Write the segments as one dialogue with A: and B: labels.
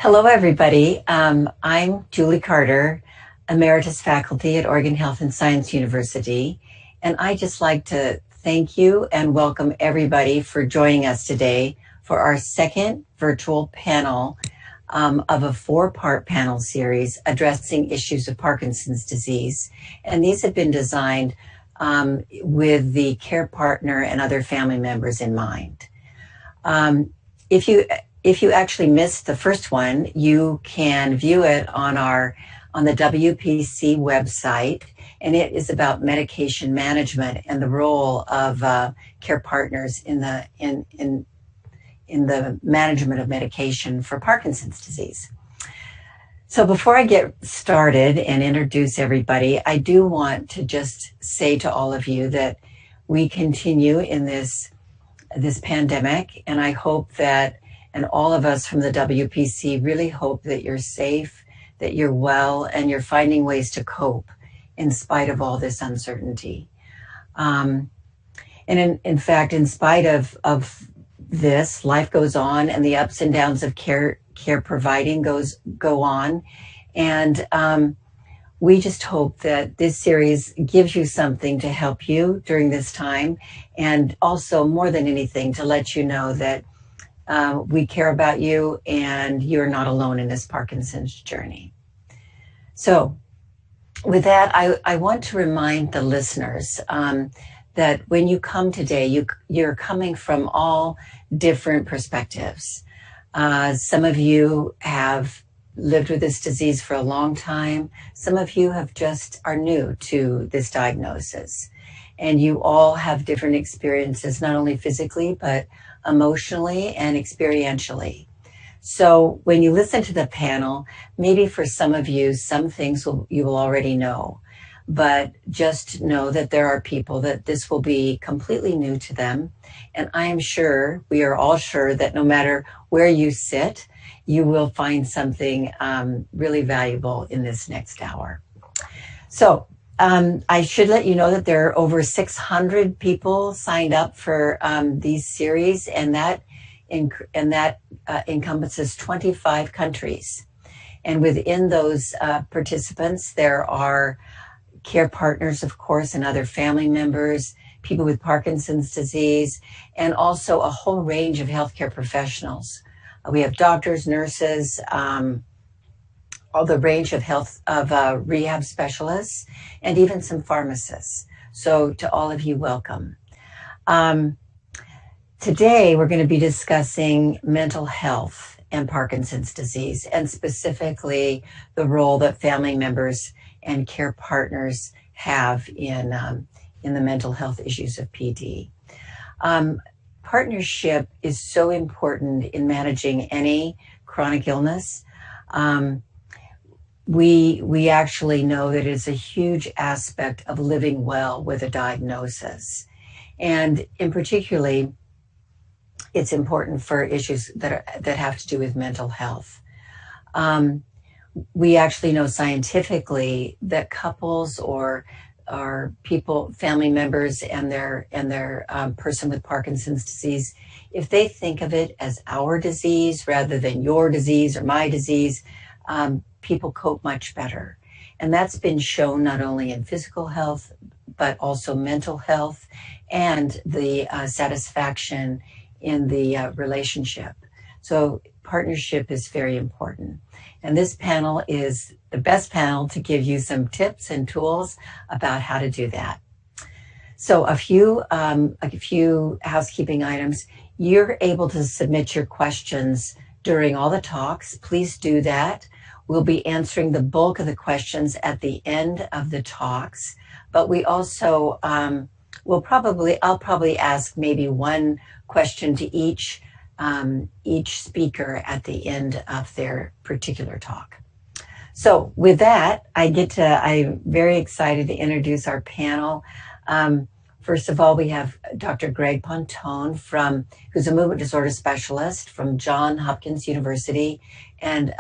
A: Hello, everybody. I'm Julie Carter, Emeritus Faculty at Oregon Health and Science University, and I just like to thank you and welcome everybody for joining us today for our second virtual panel of a four-part panel series addressing issues of Parkinson's disease. And these have been designed with the care partner and other family members in mind. If you actually missed the first one, you can view it on the WPC website, and it is about medication management and the role of care partners in the management of medication for Parkinson's disease. So before I get started and introduce everybody, I do want to just say to all of you that we continue in this pandemic, and I hope that, and all of us from the WPC really hope that you're safe, that you're well, and you're finding ways to cope in spite of all this uncertainty. And in fact, in spite of this, life goes on, and the ups and downs of care providing go on. And we just hope that this series gives you something to help you during this time, and also more than anything to let you know that we care about you and you're not alone in this Parkinson's journey. So with that, I want to remind the listeners that when you come today, you're coming from all different perspectives. Some of you have lived with this disease for a long time. Some of you are new to this diagnosis. And you all have different experiences, not only physically, but emotionally and experientially. So when you listen to the panel, maybe for some of you, some things you will already know, but just know that there are people that this will be completely new to them. And I am sure, we are all sure, that no matter where you sit, you will find something really valuable in this next hour. So I should let you know that there are over 600 people signed up for these series, and that encompasses 25 countries. And within those participants, there are care partners, of course, and other family members, people with Parkinson's disease, and also a whole range of healthcare professionals. We have doctors, nurses, all the range of rehab specialists, and even some pharmacists. So to all of you, welcome. Today, we're going to be discussing mental health and Parkinson's disease, and specifically the role that family members and care partners have in the mental health issues of PD. Partnership is so important in managing any chronic illness. We actually know that it's a huge aspect of living well with a diagnosis. And in particularly, it's important for issues that have to do with mental health. We actually know scientifically that couples or people, family members and their person with Parkinson's disease, if they think of it as our disease rather than your disease or my disease, people cope much better. And that's been shown not only in physical health, but also mental health and the satisfaction in the relationship. So partnership is very important. And this panel is the best panel to give you some tips and tools about how to do that. So a few housekeeping items. You're able to submit your questions during all the talks. Please do that. We'll be answering the bulk of the questions at the end of the talks, but we also I'll probably ask maybe one question to each speaker at the end of their particular talk. So with that, I'm very excited to introduce our panel. First of all, we have Dr. Greg Pontone, who's a movement disorder specialist from Johns Hopkins University and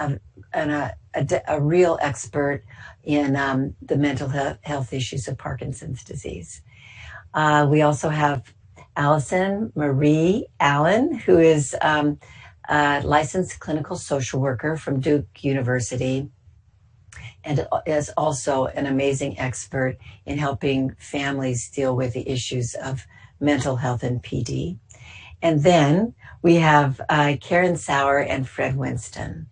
A: a real expert in the mental health issues of Parkinson's disease. We also have Allison Marie Allen, who is a licensed clinical social worker from Duke University, and is also an amazing expert in helping families deal with the issues of mental health and PD. And then we have Karen Sauer and Fred Winston,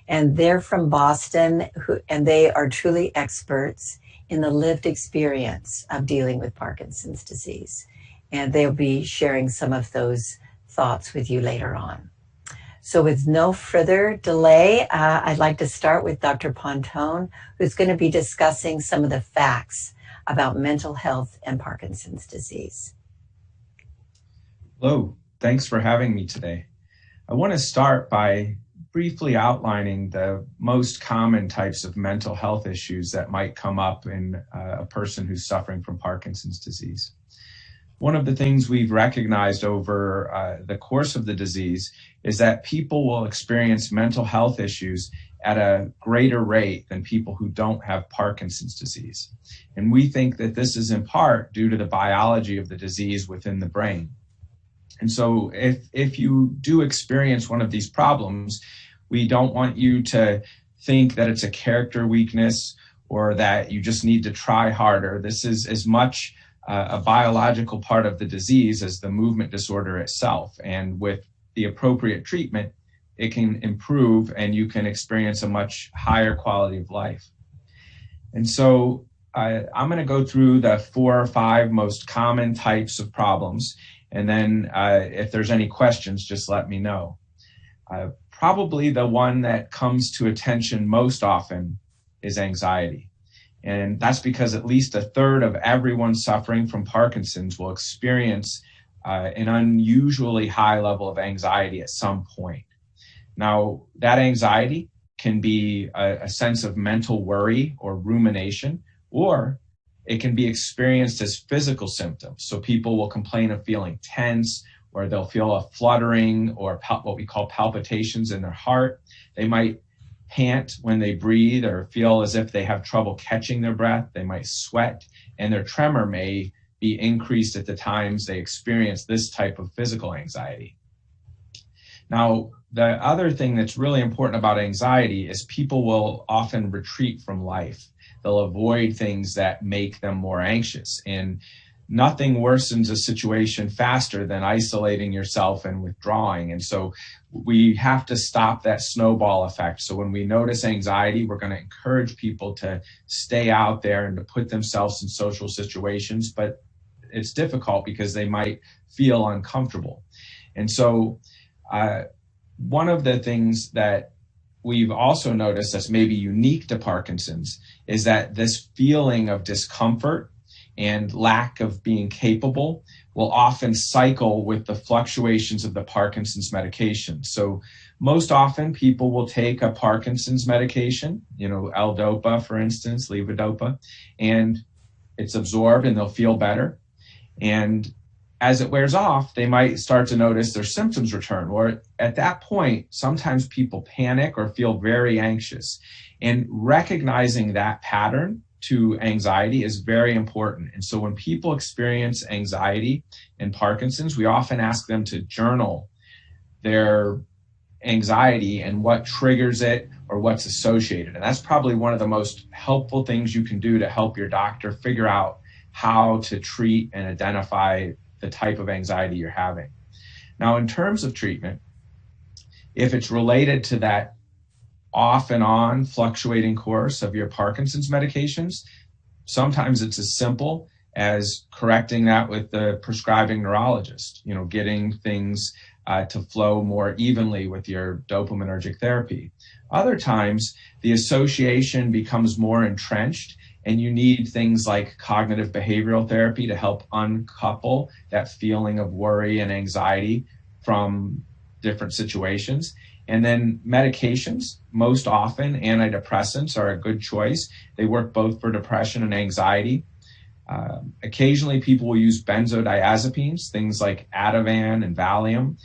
A: and they're from Boston, and they are truly experts in the lived experience of dealing with Parkinson's disease. And they'll be sharing some of those thoughts with you later on. So with no further delay, I'd like to start with Dr. Pontone, who's going to be discussing some of the facts about mental health and Parkinson's disease.
B: Hello, thanks for having me today. I want to start by briefly outlining the most common types of mental health issues that might come up in a person who's suffering from Parkinson's disease. One of the things we've recognized over the course of the disease is that people will experience mental health issues at a greater rate than people who don't have Parkinson's disease. And we think that this is in part due to the biology of the disease within the brain. And so if you do experience one of these problems, we don't want you to think that it's a character weakness or that you just need to try harder. This is as much a biological part of the disease as the movement disorder itself. And with the appropriate treatment, it can improve and you can experience a much higher quality of life. And so I'm going to go through the 4 or 5 most common types of problems. And then if there's any questions, just let me know. Probably the one that comes to attention most often is anxiety. And that's because at least 1/3 of everyone suffering from Parkinson's will experience an unusually high level of anxiety at some point. Now, that anxiety can be a sense of mental worry or rumination, or it can be experienced as physical symptoms. So people will complain of feeling tense, or they'll feel a fluttering or what we call palpitations in their heart. They might pant when they breathe or feel as if they have trouble catching their breath. They might sweat, and their tremor may be increased at the times they experience this type of physical anxiety. Now, the other thing that's really important about anxiety is people will often retreat from life. They'll avoid things that make them more anxious. And nothing worsens a situation faster than isolating yourself and withdrawing. And so we have to stop that snowball effect. So when we notice anxiety, we're going to encourage people to stay out there and to put themselves in social situations. But it's difficult because they might feel uncomfortable. And so one of the things that we've also noticed that's maybe unique to Parkinson's is that this feeling of discomfort and lack of being capable will often cycle with the fluctuations of the Parkinson's medication. So most often people will take a Parkinson's medication, L-Dopa, for instance, levodopa, and it's absorbed and they'll feel better. And as it wears off, they might start to notice their symptoms return, or at that point, sometimes people panic or feel very anxious. And recognizing that pattern to anxiety is very important. And so when people experience anxiety and Parkinson's, we often ask them to journal their anxiety and what triggers it or what's associated. And that's probably one of the most helpful things you can do to help your doctor figure out how to treat and identify the type of anxiety you're having. Now, in terms of treatment, if it's related to that off and on fluctuating course of your Parkinson's medications, sometimes it's as simple as correcting that with the prescribing neurologist, getting things to flow more evenly with your dopaminergic therapy. Other times, the association becomes more entrenched and you need things like cognitive behavioral therapy to help uncouple that feeling of worry and anxiety from different situations. And then medications, most often antidepressants are a good choice. They work both for depression and anxiety. Occasionally people will use benzodiazepines, things like Ativan and Valium,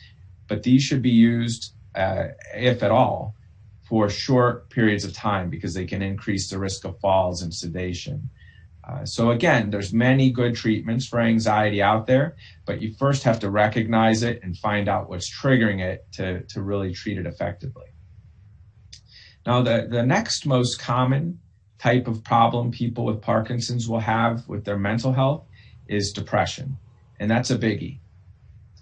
B: but these should be used, if at all, for short periods of time because they can increase the risk of falls and sedation. So again, there's many good treatments for anxiety out there, but you first have to recognize it and find out what's triggering it to really treat it effectively. Now, the next most common type of problem people with Parkinson's will have with their mental health is depression, and that's a biggie.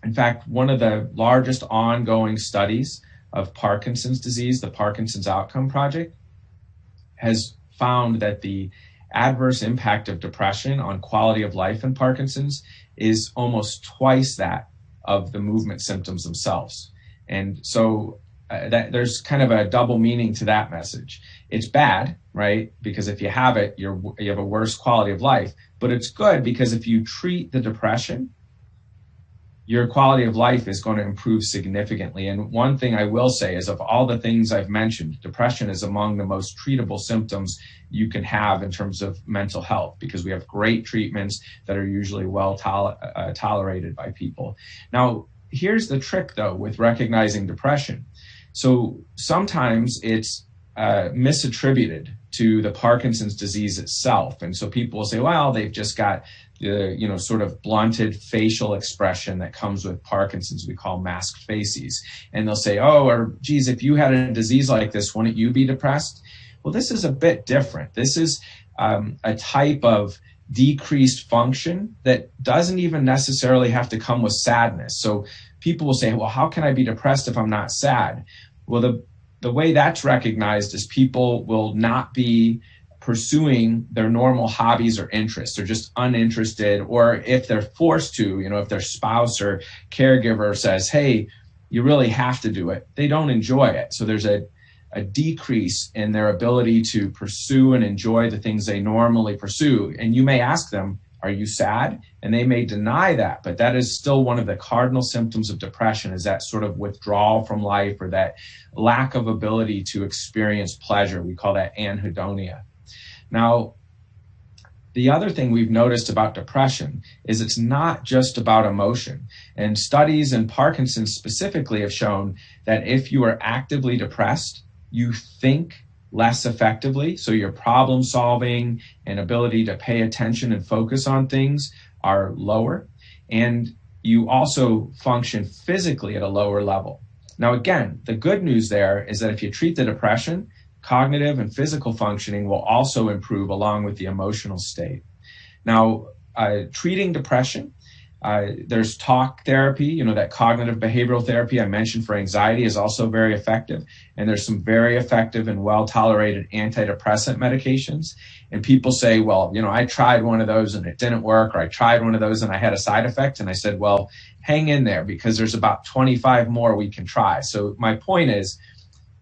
B: In fact, one of the largest ongoing studies of Parkinson's disease, the Parkinson's Outcome Project, has found that the adverse impact of depression on quality of life in Parkinson's is almost twice that of the movement symptoms themselves. And so that there's kind of a double meaning to that message. It's bad, right? Because if you have it, you have a worse quality of life, but it's good because if you treat the depression, your quality of life is going to improve significantly. And one thing I will say is of all the things I've mentioned, depression is among the most treatable symptoms you can have in terms of mental health because we have great treatments that are usually well tolerated by people. Now, here's the trick though with recognizing depression. So sometimes it's misattributed to the Parkinson's disease itself. And so people will say, well, they've just got the, sort of blunted facial expression that comes with Parkinson's, we call masked faces. And they'll say, oh, or geez, if you had a disease like this, wouldn't you be depressed? Well, this is a bit different. This is a type of decreased function that doesn't even necessarily have to come with sadness. So people will say, well, how can I be depressed if I'm not sad? Well, the way that's recognized is people will not be pursuing their normal hobbies or interests. They're just uninterested, or if they're forced to, if their spouse or caregiver says, hey, you really have to do it, they don't enjoy it. So there's a decrease in their ability to pursue and enjoy the things they normally pursue. And you may ask them, are you sad? And they may deny that, but that is still one of the cardinal symptoms of depression, is that sort of withdrawal from life or that lack of ability to experience pleasure. We call that anhedonia. Now, the other thing we've noticed about depression is it's not just about emotion. And studies in Parkinson's specifically have shown that if you are actively depressed, you think less effectively. So your problem solving and ability to pay attention and focus on things are lower. And you also function physically at a lower level. Now, again, the good news there is that if you treat the depression, cognitive and physical functioning will also improve along with the emotional state. Now, treating depression, there's talk therapy, that cognitive behavioral therapy I mentioned for anxiety is also very effective. And there's some very effective and well-tolerated antidepressant medications. And people say, well, I tried one of those and it didn't work, or I tried one of those and I had a side effect. And I said, well, hang in there because there's about 25 more we can try. So my point is,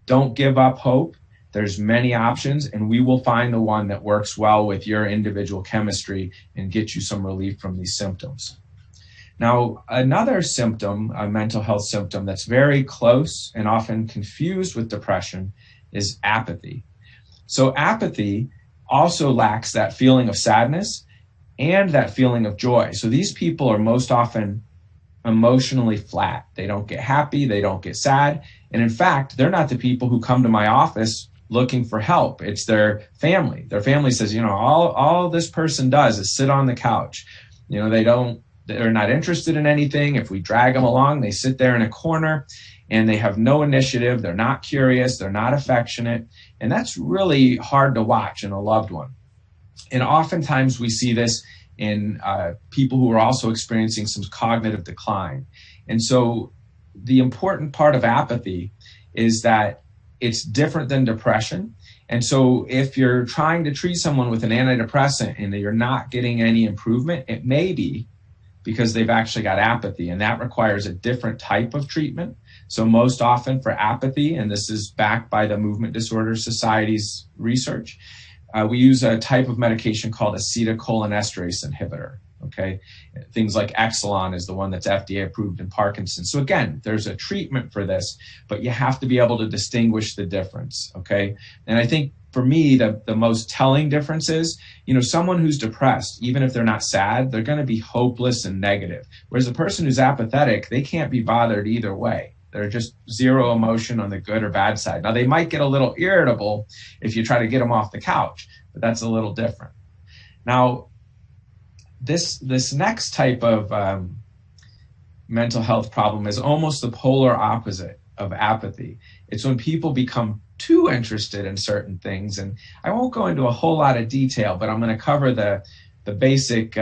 B: don't give up hope. There's many options, and we will find the one that works well with your individual chemistry and get you some relief from these symptoms. Now, another symptom, a mental health symptom that's very close and often confused with depression is apathy. So apathy also lacks that feeling of sadness and that feeling of joy. So these people are most often emotionally flat. They don't get happy, they don't get sad. And in fact, they're not the people who come to my office looking for help. It's their family. Their family says, all this person does is sit on the couch. They're not interested in anything. If we drag them along, they sit there in a corner and they have no initiative. They're not curious. They're not affectionate. And that's really hard to watch in a loved one. And oftentimes we see this in people who are also experiencing some cognitive decline. And so the important part of apathy is that it's different than depression. And so if you're trying to treat someone with an antidepressant and you're not getting any improvement, it may be because they've actually got apathy, and that requires a different type of treatment. So most often for apathy, and this is backed by the Movement Disorder Society's research, we use a type of medication called acetylcholinesterase inhibitor. Okay, things like Exelon is the one that's FDA approved in Parkinson's. So again, there's a treatment for this, but you have to be able to distinguish the difference. Okay, and I think for me, the most telling difference is, someone who's depressed, even if they're not sad, they're going to be hopeless and negative. Whereas a person who's apathetic, they can't be bothered either way. They're just zero emotion on the good or bad side. Now, they might get a little irritable if you try to get them off the couch, but that's a little different. Now, this next type of mental health problem is almost the polar opposite of apathy. It's when people become too interested in certain things. And I won't go into a whole lot of detail, but I'm going to cover the basic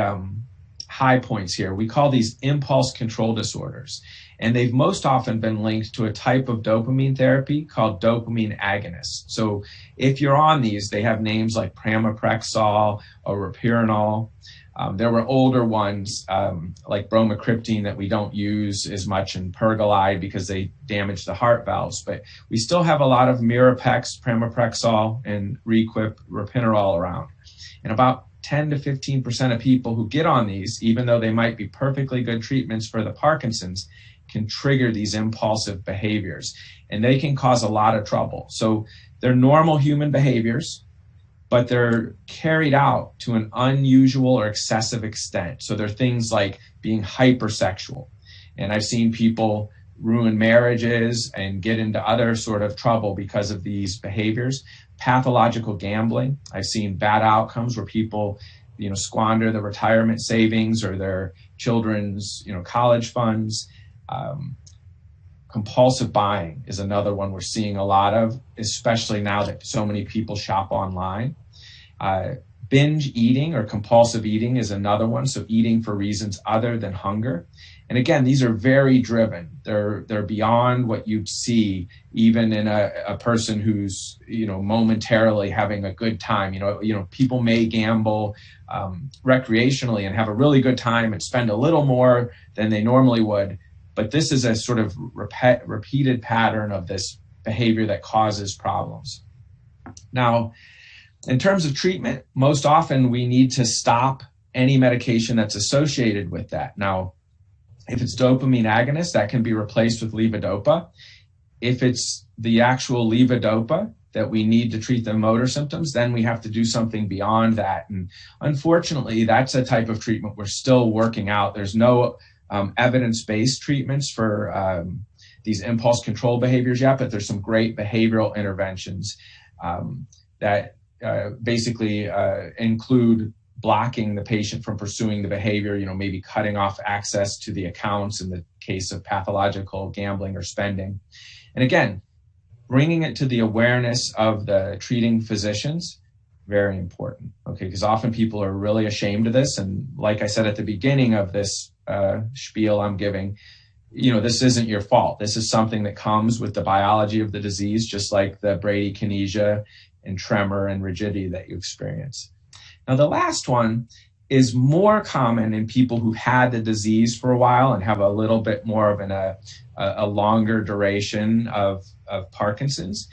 B: high points here. We call these impulse control disorders. And they've most often been linked to a type of dopamine therapy called dopamine agonists. So if you're on these, they have names like pramipexole or rapinol. There were older ones like bromocriptine that we don't use as much in pergolide because they damage the heart valves. But we still have a lot of Mirapex, pramipexole, and Requip, rapinol around. And about 10 to 15% of people who get on these, even though they might be perfectly good treatments for the Parkinson's, can trigger these impulsive behaviors. And they can cause a lot of trouble. So they're normal human behaviors, but they're carried out to an unusual or excessive extent. So they're things like being hypersexual. And I've seen people ruin marriages and get into other sort of trouble because of these behaviors. Pathological gambling. I've seen bad outcomes where people, squander their retirement savings or their children's, college funds. Compulsive buying is another one we're seeing a lot of, especially now that so many people shop online. Binge eating or compulsive eating is another one. So eating for reasons other than hunger. And again, these are very driven. They're beyond what you'd see even in a person who's, momentarily having a good time. People may gamble recreationally and have a really good time and spend a little more than they normally would. But this is a sort of repeated pattern of this behavior that causes problems. Now, in terms of treatment, most often we need to stop any medication that's associated with that. Now, if it's dopamine agonist, that can be replaced with levodopa. If it's the actual levodopa that we need to treat the motor symptoms, then we have to do something beyond that. And unfortunately, that's a type of treatment we're still working out. There's no evidence-based treatments for these impulse control behaviors yet, but there's some great behavioral interventions that basically include blocking the patient from pursuing the behavior, maybe cutting off access to the accounts in the case of pathological gambling or spending. And again, bringing it to the awareness of the treating physicians, very important, okay? Because often people are really ashamed of this. And like I said at the beginning of this spiel I'm giving, this isn't your fault. This is something that comes with the biology of the disease, just like the bradykinesia and tremor and rigidity that you experience. Now, the last one is more common in people who had the disease for a while and have a little bit more of a longer duration of Parkinson's.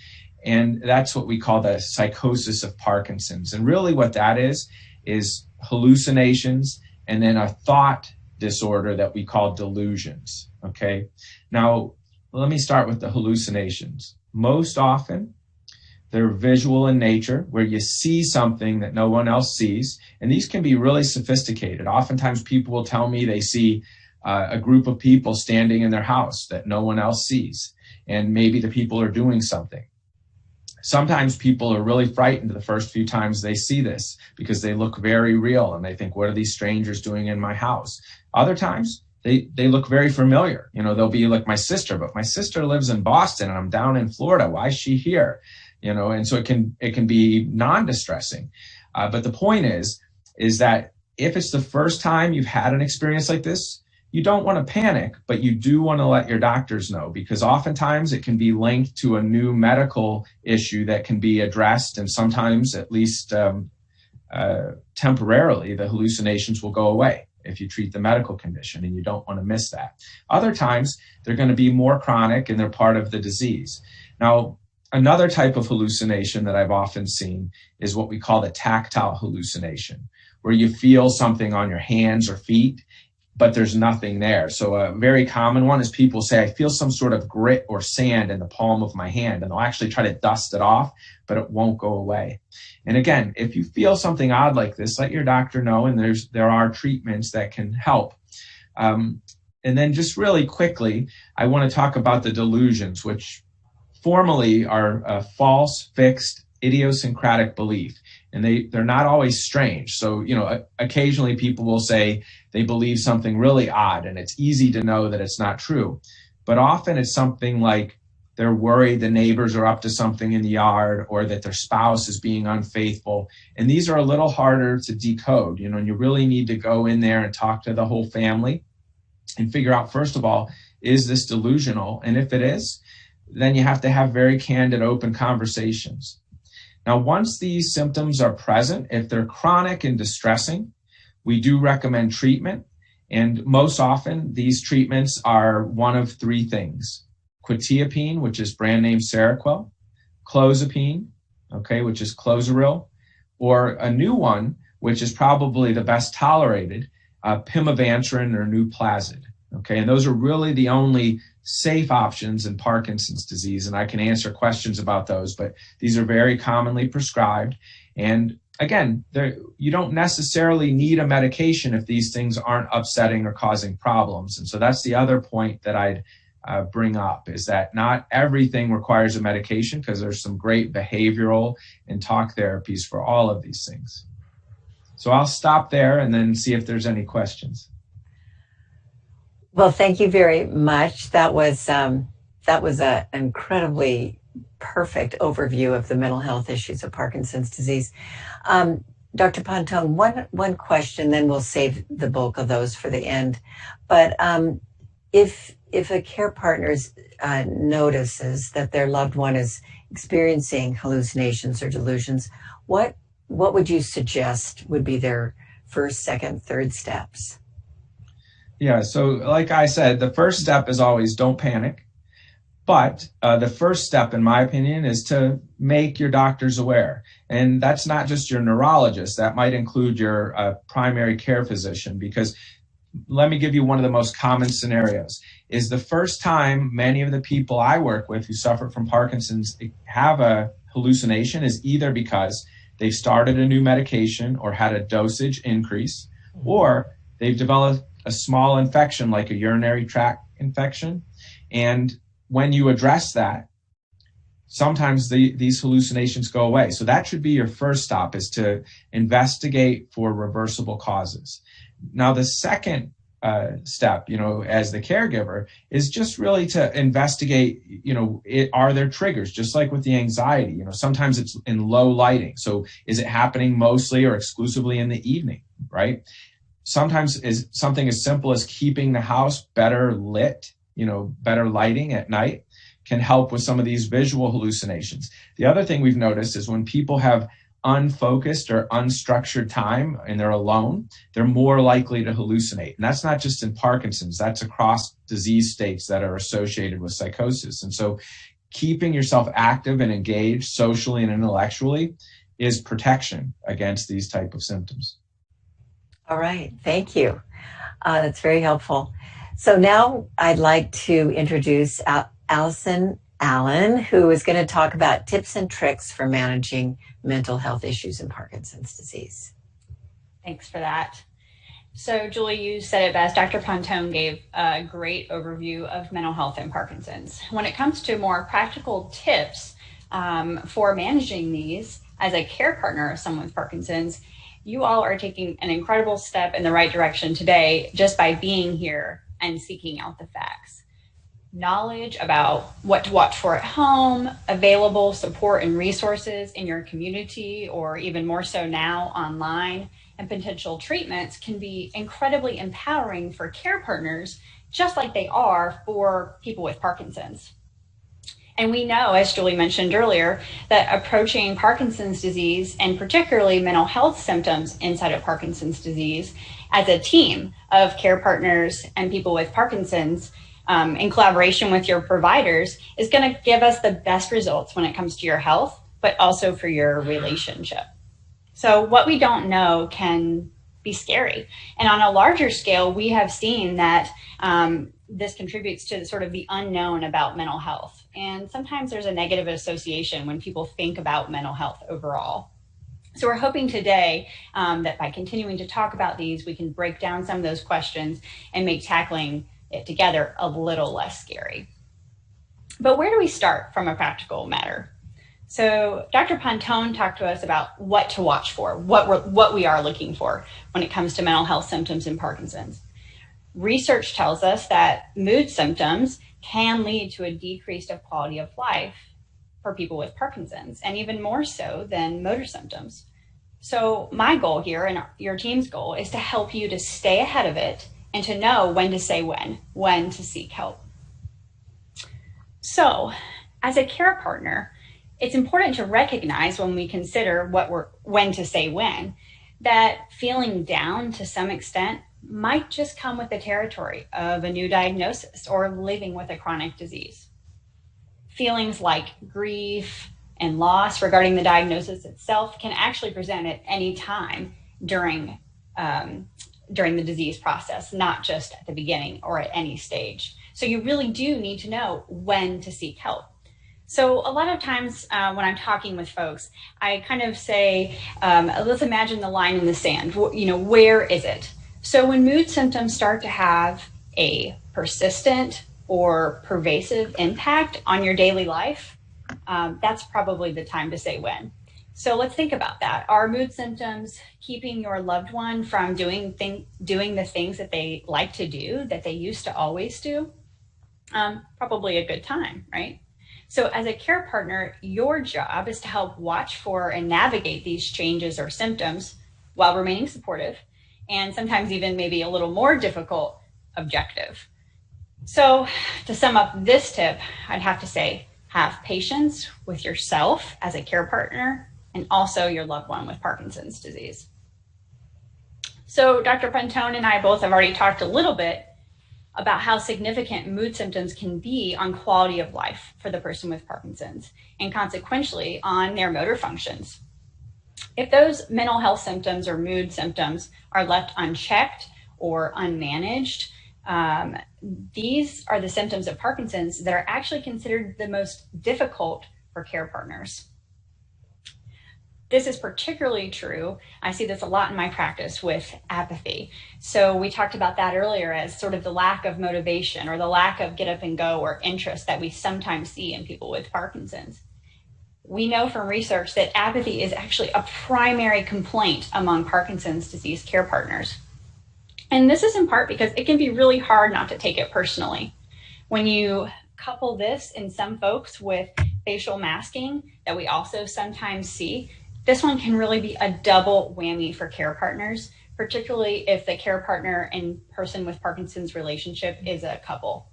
B: And that's what we call the psychosis of Parkinson's. And really what that is hallucinations and then a thought disorder that we call delusions, okay? Now, let me start with the hallucinations. Most often, they're visual in nature, where you see something that no one else sees. And these can be really sophisticated. Oftentimes, people will tell me they see a group of people standing in their house that no one else sees. And maybe the people are doing something. Sometimes people are really frightened the first few times they see this because they look very real and they think, what are these strangers doing in my house? Other times, they look very familiar. They'll be like my sister, but my sister lives in Boston and I'm down in Florida. Why is she here? And so it can be non-distressing. But the point is that if it's the first time you've had an experience like this, you don't want to panic, but you do want to let your doctors know, because oftentimes it can be linked to a new medical issue that can be addressed. And sometimes, at least temporarily, the hallucinations will go away if you treat the medical condition, and you don't want to miss that. Other times, they're going to be more chronic and they're part of the disease. Now, another type of hallucination that I've often seen is what we call the tactile hallucination, where you feel something on your hands or feet, but there's nothing there. So a very common one is people say, I feel some sort of grit or sand in the palm of my hand, and they'll actually try to dust it off, but it won't go away. And again, if you feel something odd like this, let your doctor know, and there are treatments that can help. And then just really quickly, I want to talk about the delusions, which formally are a false, fixed, idiosyncratic belief. And they're not always strange. So, occasionally people will say they believe something really odd, and it's easy to know that it's not true. But often it's something like they're worried the neighbors are up to something in the yard, or that their spouse is being unfaithful. And these are a little harder to decode, and you really need to go in there and talk to the whole family and figure out, first of all, is this delusional? And if it is, then you have to have very candid, open conversations. Now, once these symptoms are present, if they're chronic and distressing, we do recommend treatment. And most often, these treatments are one of three things: quetiapine, which is brand name Seroquel; clozapine, which is Clozaril; or a new one, which is probably the best tolerated, pimavanserin or Nuplazid. And those are really the only safe options in Parkinson's disease, and I can answer questions about those, but these are very commonly prescribed. And again, you don't necessarily need a medication if these things aren't upsetting or causing problems. And so that's the other point that I'd bring up, is that not everything requires a medication, because there's some great behavioral and talk therapies for all of these things. So I'll stop there and then see if there's any questions.
A: Well, thank you very much. That was an incredibly perfect overview of the mental health issues of Parkinson's disease. Dr. Pontone, one question, then we'll save the bulk of those for the end. But if a care partner notices that their loved one is experiencing hallucinations or delusions, what would you suggest would be their first, second, third steps?
B: Yeah, so like I said, the first step is always don't panic. But the first step, in my opinion, is to make your doctors aware. And that's not just your neurologist. That might include your primary care physician, because let me give you one of the most common scenarios. Is the first time many of the people I work with who suffer from Parkinson's have a hallucination is either because they've started a new medication or had a dosage increase, or they've developed a small infection like a urinary tract infection. And when you address that, sometimes these hallucinations go away. So that should be your first stop, is to investigate for reversible causes. Now, the second step, as the caregiver, is just really to investigate, are there triggers, just like with the anxiety? Sometimes it's in low lighting. So is it happening mostly or exclusively in the evening, right? Sometimes is something as simple as keeping the house better lit, better lighting at night can help with some of these visual hallucinations. The other thing we've noticed is when people have unfocused or unstructured time and they're alone, they're more likely to hallucinate. And that's not just in Parkinson's, that's across disease states that are associated with psychosis. And so keeping yourself active and engaged socially and intellectually is protection against these type of symptoms.
A: All right, thank you. That's very helpful. So now I'd like to introduce Allison Allen, who is going to talk about tips and tricks for managing mental health issues in Parkinson's disease.
C: Thanks for that. So Julie, you said it best. Dr. Pontone gave a great overview of mental health in Parkinson's. When it comes to more practical tips for managing these as a care partner of someone with Parkinson's, you all are taking an incredible step in the right direction today just by being here and seeking out the facts. Knowledge about what to watch for at home, available support and resources in your community, or even more so now online, and potential treatments can be incredibly empowering for care partners, just like they are for people with Parkinson's. And we know, as Julie mentioned earlier, that approaching Parkinson's disease, and particularly mental health symptoms inside of Parkinson's disease, as a team of care partners and people with Parkinson's, in collaboration with your providers, is going to give us the best results when it comes to your health, but also for your relationship. So what we don't know can be scary. And on a larger scale, we have seen that this contributes to sort of the unknown about mental health. And sometimes there's a negative association when people think about mental health overall. So we're hoping today that by continuing to talk about these, we can break down some of those questions and make tackling it together a little less scary. But where do we start from a practical matter? So Dr. Pontone talked to us about what to watch for, what we are looking for when it comes to mental health symptoms in Parkinson's. Research tells us that mood symptoms can lead to a decrease of quality of life for people with Parkinson's, and even more so than motor symptoms. So my goal here, and your team's goal, is to help you to stay ahead of it and to know when to say when to seek help. So as a care partner, it's important to recognize when we consider when to say when, that feeling down to some extent might just come with the territory of a new diagnosis or living with a chronic disease. Feelings like grief and loss regarding the diagnosis itself can actually present at any time during the disease process, not just at the beginning or at any stage. So you really do need to know when to seek help. So a lot of times when I'm talking with folks, I kind of say, let's imagine the line in the sand. Where is it? So when mood symptoms start to have a persistent or pervasive impact on your daily life, that's probably the time to say when. So let's think about that. Are mood symptoms keeping your loved one from doing the things that they like to do, that they used to always do? Probably a good time, right? So as a care partner, your job is to help watch for and navigate these changes or symptoms while remaining supportive, and sometimes even maybe a little more difficult objective. So to sum up this tip, I'd have to say, have patience with yourself as a care partner and also your loved one with Parkinson's disease. So Dr. Pontone and I both have already talked a little bit about how significant mood symptoms can be on quality of life for the person with Parkinson's and consequently on their motor functions. If those mental health symptoms or mood symptoms are left unchecked or unmanaged, these are the symptoms of Parkinson's that are actually considered the most difficult for care partners. This is particularly true. I see this a lot in my practice with apathy. So we talked about that earlier as sort of the lack of motivation or the lack of get up and go or interest that we sometimes see in people with Parkinson's. We know from research that apathy is actually a primary complaint among Parkinson's disease care partners. And this is in part because it can be really hard not to take it personally. When you couple this in some folks with facial masking that we also sometimes see, this one can really be a double whammy for care partners, particularly if the care partner and person with Parkinson's relationship is a couple.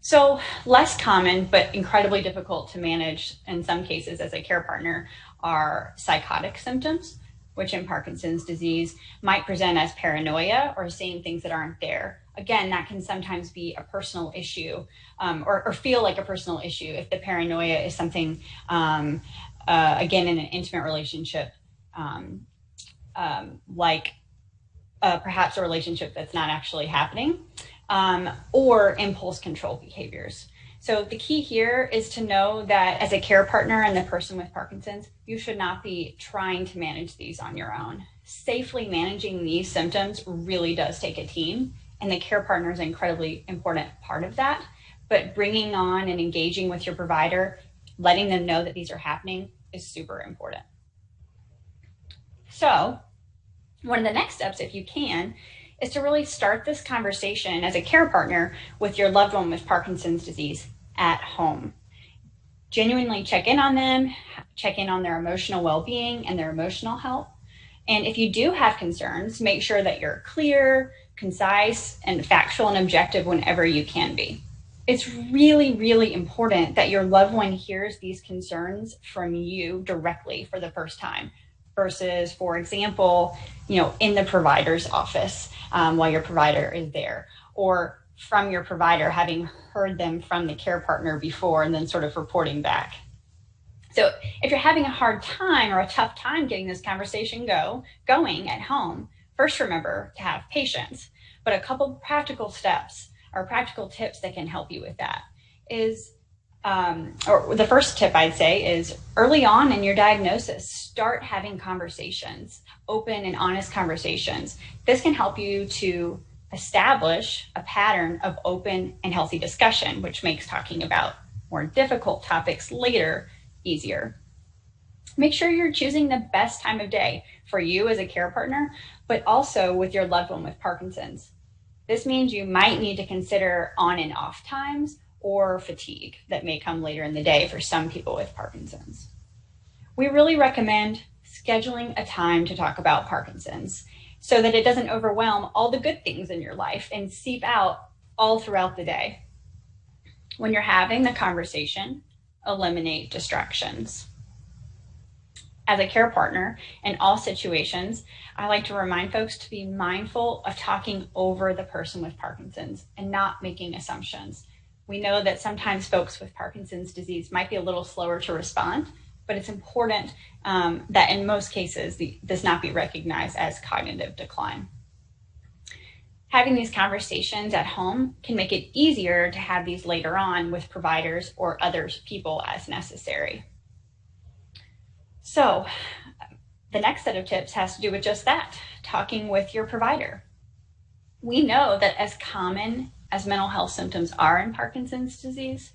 C: So less common, but incredibly difficult to manage in some cases as a care partner are psychotic symptoms, which in Parkinson's disease might present as paranoia or seeing things that aren't there. Again, that can sometimes be a personal issue or feel like a personal issue if the paranoia is something, again, in an intimate relationship, like perhaps a relationship that's not actually happening, or impulse control behaviors. So the key here is to know that as a care partner and the person with Parkinson's, you should not be trying to manage these on your own. Safely managing these symptoms really does take a team, and the care partner is an incredibly important part of that. But bringing on and engaging with your provider, letting them know that these are happening is super important. So one of the next steps, if you can, is to really start this conversation as a care partner with your loved one with Parkinson's disease at home. Genuinely check in on them, check in on their emotional well-being and their emotional health. And if you do have concerns, make sure that you're clear, concise, and factual and objective whenever you can be. It's really, really important that your loved one hears these concerns from you directly for the first time versus, for example, in the provider's office while your provider is there, or from your provider having heard them from the care partner before and then sort of reporting back. So if you're having a hard time or a tough time getting this conversation going at home, first remember to have patience. But a couple practical steps or practical tips that can help you with that is, or the first tip I'd say is early on in your diagnosis, start having conversations, open and honest conversations. This can help you to establish a pattern of open and healthy discussion, which makes talking about more difficult topics later easier. Make sure you're choosing the best time of day for you as a care partner, but also with your loved one with Parkinson's. This means you might need to consider on and off times or fatigue that may come later in the day for some people with Parkinson's. We really recommend scheduling a time to talk about Parkinson's so that it doesn't overwhelm all the good things in your life and seep out all throughout the day. When you're having the conversation, eliminate distractions. As a care partner in all situations, I like to remind folks to be mindful of talking over the person with Parkinson's and not making assumptions. We know that sometimes folks with Parkinson's disease might be a little slower to respond, but it's important that in most cases, this not be recognized as cognitive decline. Having these conversations at home can make it easier to have these later on with providers or other people as necessary. So the next set of tips has to do with just that, talking with your provider. We know that as common as mental health symptoms are in Parkinson's disease,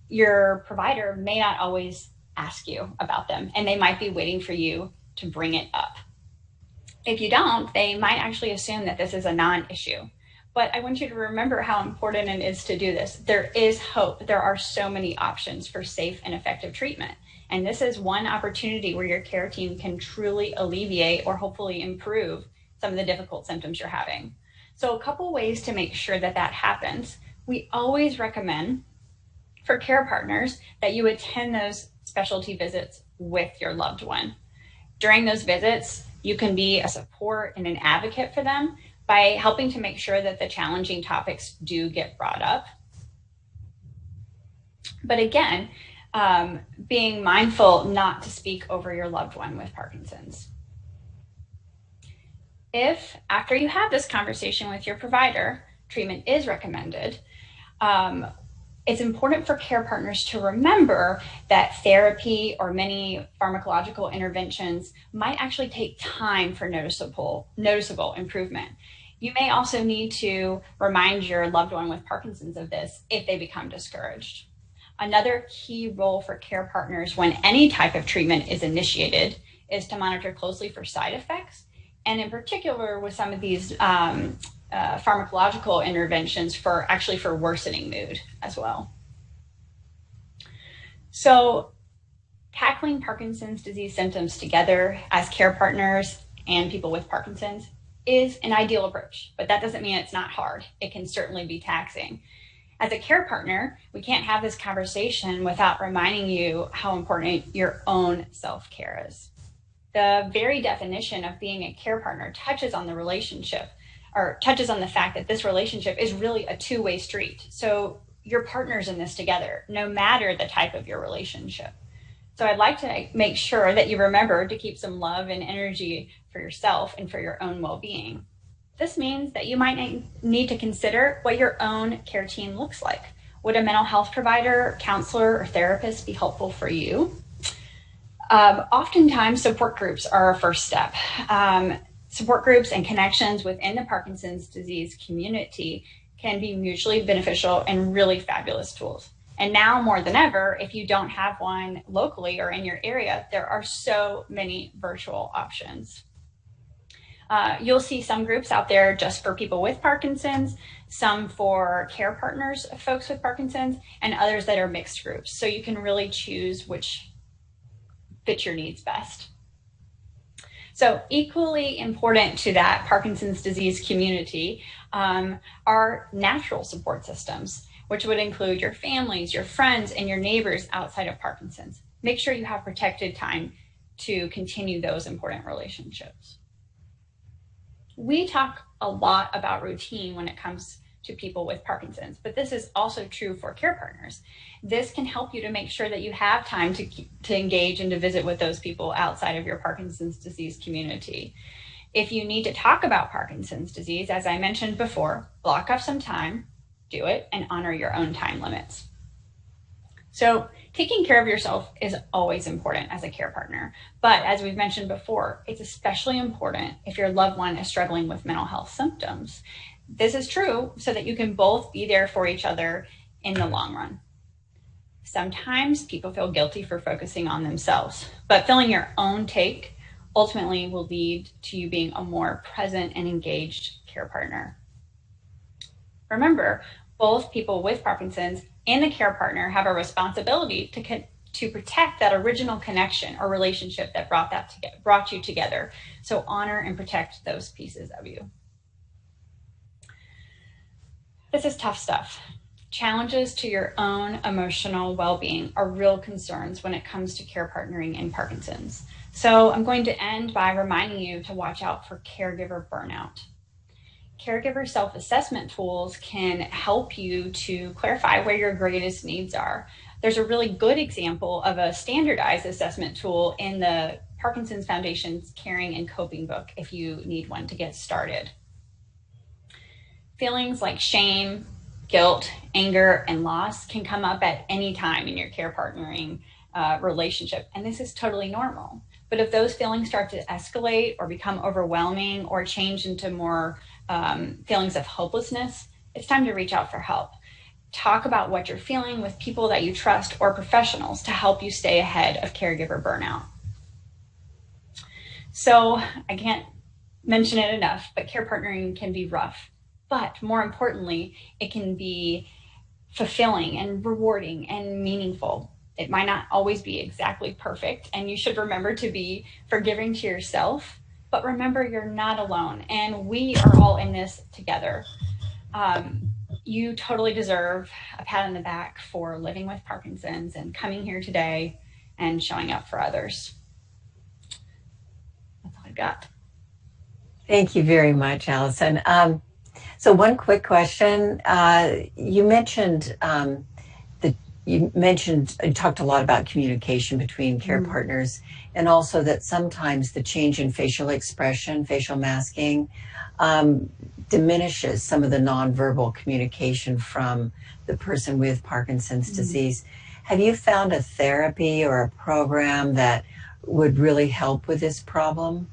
C: your provider may not always ask you about them, and they might be waiting for you to bring it up. If you don't, they might actually assume that this is a non-issue. But I want you to remember how important it is to do this. There is hope. There are so many options for safe and effective treatment. And this is one opportunity where your care team can truly alleviate or hopefully improve some of the difficult symptoms you're having. So a couple ways to make sure that that happens. We always recommend for care partners that you attend those specialty visits with your loved one. During those visits, you can be a support and an advocate for them by helping to make sure that the challenging topics do get brought up. But again, being mindful not to speak over your loved one with Parkinson's. If after you have this conversation with your provider, treatment is recommended, it's important for care partners to remember that therapy or many pharmacological interventions might actually take time for noticeable improvement. You may also need to remind your loved one with Parkinson's of this if they become discouraged. Another key role for care partners when any type of treatment is initiated is to monitor closely for side effects, and in particular with some of these pharmacological interventions for worsening mood as well. So tackling Parkinson's disease symptoms together as care partners and people with Parkinson's is an ideal approach, but that doesn't mean it's not hard. It can certainly be taxing. As a care partner, we can't have this conversation without reminding you how important your own self-care is. The very definition of being a care partner touches on the relationship, or touches on the fact that this relationship is really a two-way street. So you're partners in this together, no matter the type of your relationship. So I'd like to make sure that you remember to keep some love and energy for yourself and for your own well-being. This means that you might need to consider what your own care team looks like. Would a mental health provider, counselor, or therapist be helpful for you? Oftentimes, support groups are a first step. Support groups and connections within the Parkinson's disease community can be mutually beneficial and really fabulous tools. And now more than ever, if you don't have one locally or in your area, there are so many virtual options. You'll see some groups out there just for people with Parkinson's, some for care partners of folks with Parkinson's, and others that are mixed groups. So you can really choose which fits your needs best. So equally important to that Parkinson's disease community are natural support systems, which would include your families, your friends, and your neighbors outside of Parkinson's. Make sure you have protected time to continue those important relationships. We talk a lot about routine when it comes to people with Parkinson's, but this is also true for care partners. This can help you to make sure that you have time to engage and to visit with those people outside of your Parkinson's disease community. If you need to talk about Parkinson's disease, as I mentioned before, block off some time, do it, and honor your own time limits. So taking care of yourself is always important as a care partner, but as we've mentioned before, it's especially important if your loved one is struggling with mental health symptoms. This is true so that you can both be there for each other in the long run. Sometimes people feel guilty for focusing on themselves, but filling your own take ultimately will lead to you being a more present and engaged care partner. Remember, both people with Parkinson's and the care partner have a responsibility to protect that original connection or relationship that brought you together. So honor and protect those pieces of you. This is tough stuff. Challenges to your own emotional well-being are real concerns when it comes to care partnering in Parkinson's. So I'm going to end by reminding you to watch out for caregiver burnout. Caregiver self-assessment tools can help you to clarify where your greatest needs are. There's a really good example of a standardized assessment tool in the Parkinson's Foundation's Caring and Coping book if you need one to get started. Feelings like shame, guilt, anger, and loss can come up at any time in your care partnering relationship, and this is totally normal. But if those feelings start to escalate or become overwhelming or change into more feelings of hopelessness, it's time to reach out for help. Talk about what you're feeling with people that you trust or professionals to help you stay ahead of caregiver burnout. So I can't mention it enough, but care partnering can be rough. But more importantly, it can be fulfilling and rewarding and meaningful. It might not always be exactly perfect, and you should remember to be forgiving to yourself, but remember you're not alone, and we are all in this together. You totally deserve a pat on the back for living with Parkinson's and coming here today and showing up for others. That's all I've got.
A: Thank you very much, Allison. So one quick question. You mentioned you talked a lot about communication between care partners, and also that sometimes the change in facial expression, facial masking, diminishes some of the nonverbal communication from the person with Parkinson's disease. Have you found a therapy or a program that would really help with this problem?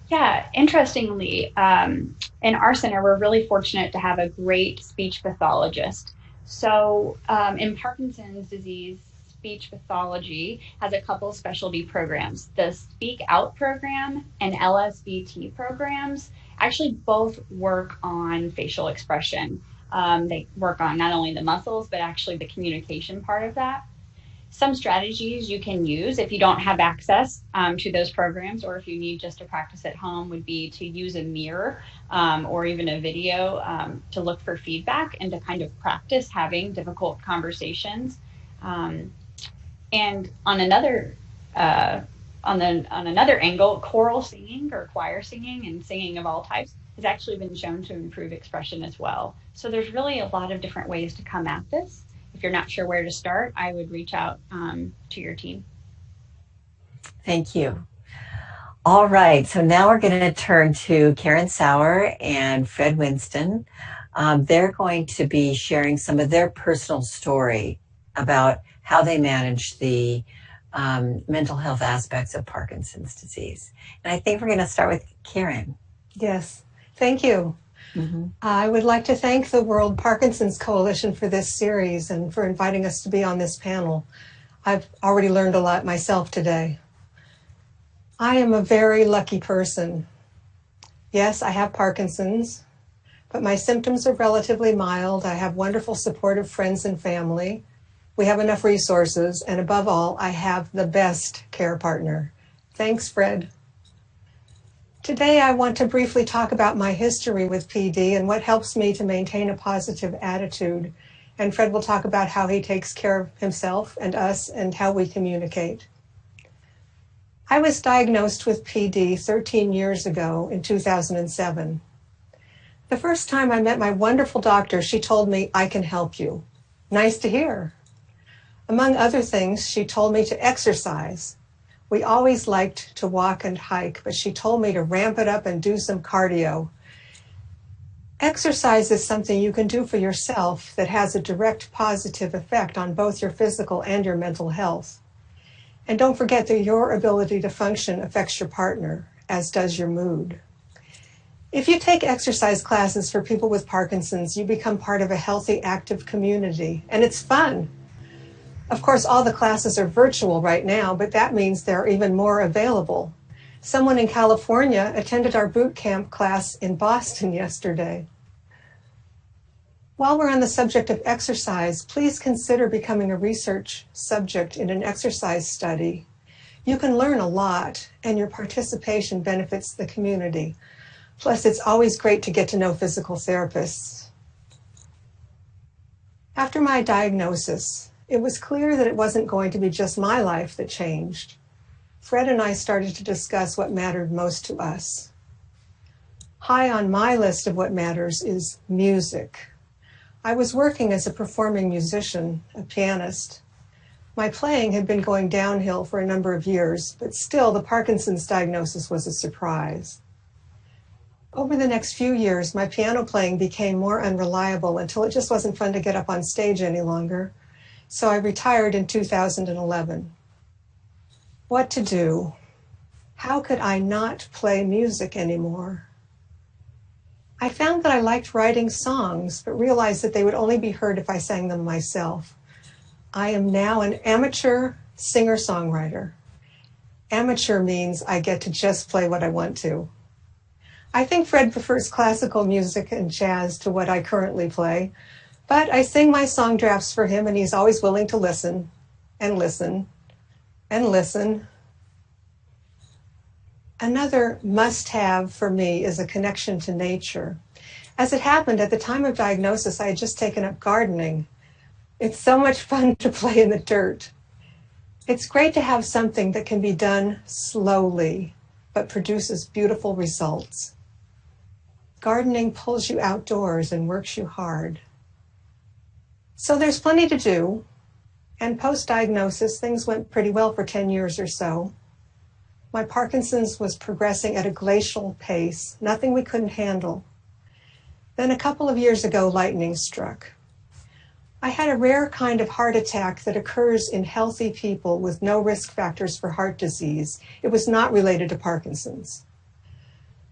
C: Yeah, interestingly, in our center, we're really fortunate to have a great speech pathologist. So in Parkinson's disease, speech pathology has a couple specialty programs. The Speak Out program and LSVT programs actually both work on facial expression. They work on not only the muscles, but actually the communication part of that. Some strategies you can use if you don't have access to those programs, or if you need just to practice at home, would be to use a mirror or even a video to look for feedback and to kind of practice having difficult conversations. And on another angle, choral singing or choir singing and singing of all types has actually been shown to improve expression as well. So there's really a lot of different ways to come at this. If you're not sure where to start, I would reach out to your team.
A: Thank you. All right, so now we're going to turn to Karen Sauer and Fred Winston. They're going to be sharing some of their personal story about how they manage the mental health aspects of Parkinson's disease. And I think we're going to start with Karen.
D: Yes, thank you. I would like to thank the World Parkinson's Coalition for this series and for inviting us to be on this panel. I've already learned a lot myself today. I am a very lucky person. Yes, I have Parkinson's, but my symptoms are relatively mild. I have wonderful supportive friends and family. We have enough resources, and above all, I have the best care partner. Thanks, Fred. Today, I want to briefly talk about my history with PD and what helps me to maintain a positive attitude. And Fred will talk about how he takes care of himself and us and how we communicate. I was diagnosed with PD 13 years ago in 2007. The first time I met my wonderful doctor, she told me, "I can help you." Nice to hear. Among other things, she told me to exercise. We always liked to walk and hike, but she told me to ramp it up and do some cardio. Exercise is something you can do for yourself that has a direct positive effect on both your physical and your mental health. And don't forget that your ability to function affects your partner, as does your mood. If you take exercise classes for people with Parkinson's, you become part of a healthy, active community, and it's fun. Of course, all the classes are virtual right now, but that means they're even more available. Someone in California attended our boot camp class in Boston yesterday. While we're on the subject of exercise, please consider becoming a research subject in an exercise study. You can learn a lot, and your participation benefits the community. Plus, it's always great to get to know physical therapists. After my diagnosis, it was clear that it wasn't going to be just my life that changed. Fred and I started to discuss what mattered most to us. High on my list of what matters is music. I was working as a performing musician, a pianist. My playing had been going downhill for a number of years, but still the Parkinson's diagnosis was a surprise. Over the next few years, my piano playing became more unreliable until it just wasn't fun to get up on stage any longer. So I retired in 2011. What to do? How could I not play music anymore? I found that I liked writing songs, but realized that they would only be heard if I sang them myself. I am now an amateur singer-songwriter. Amateur means I get to just play what I want to. I think Fred prefers classical music and jazz to what I currently play, but I sing my song drafts for him and he's always willing to listen and listen and listen. Another must-have for me is a connection to nature. As it happened, at the time of diagnosis, I had just taken up gardening. It's so much fun to play in the dirt. It's great to have something that can be done slowly, but produces beautiful results. Gardening pulls you outdoors and works you hard. So there's plenty to do, and post-diagnosis, things went pretty well for 10 years or so. My Parkinson's was progressing at a glacial pace, nothing we couldn't handle. Then a couple of years ago, lightning struck. I had a rare kind of heart attack that occurs in healthy people with no risk factors for heart disease. It was not related to Parkinson's.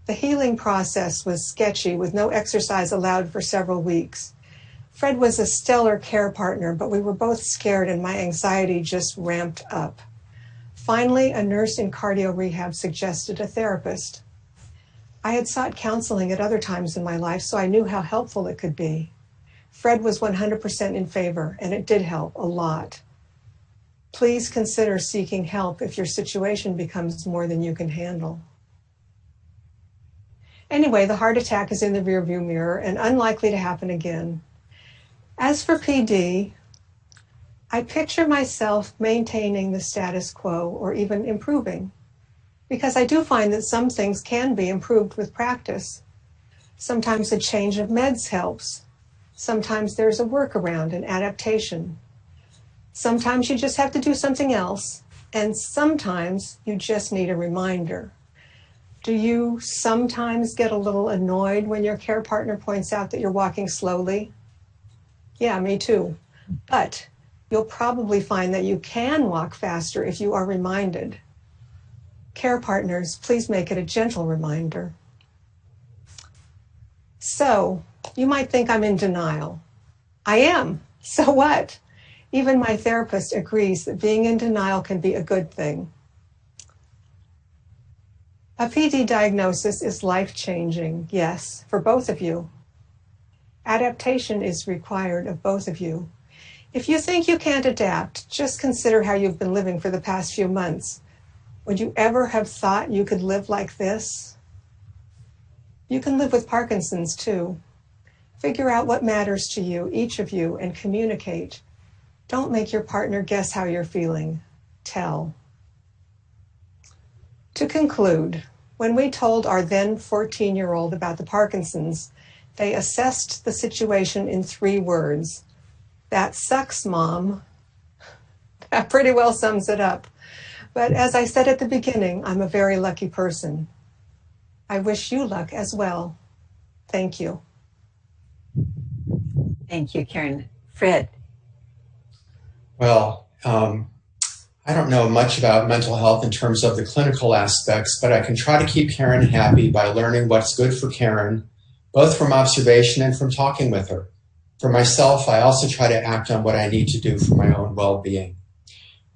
D: The healing process was sketchy with no exercise allowed for several weeks. Fred was a stellar care partner, but we were both scared and my anxiety just ramped up. Finally, a nurse in cardio rehab suggested a therapist. I had sought counseling at other times in my life, so I knew how helpful it could be. Fred was 100% in favor, and it did help a lot. Please consider seeking help if your situation becomes more than you can handle. Anyway, the heart attack is in the rearview mirror and unlikely to happen again. As for PD, I picture myself maintaining the status quo or even improving, because I do find that some things can be improved with practice. Sometimes a change of meds helps. Sometimes there's a workaround, an adaptation. Sometimes you just have to do something else, and sometimes you just need a reminder. Do you sometimes get a little annoyed when your care partner points out that you're walking slowly? Yeah, me too. But you'll probably find that you can walk faster if you are reminded. Care partners, please make it a gentle reminder. So, you might think I'm in denial. I am. So what? Even my therapist agrees that being in denial can be a good thing. A PD diagnosis is life-changing, yes, for both of you. Adaptation is required of both of you. If you think you can't adapt, just consider how you've been living for the past few months. Would you ever have thought you could live like this? You can live with Parkinson's too. Figure out what matters to you, each of you, and communicate. Don't make your partner guess how you're feeling. Tell. To conclude, when we told our then 14-year-old about the Parkinson's, they assessed the situation in 3 words. That sucks, Mom. That pretty well sums it up. But as I said at the beginning, I'm a very lucky person. I wish you luck as well. Thank you.
A: Thank you, Karen. Fred.
E: Well, I don't know much about mental health in terms of the clinical aspects, but I can try to keep Karen happy by learning what's good for Karen, both from observation and from talking with her. For myself, I also try to act on what I need to do for my own well-being.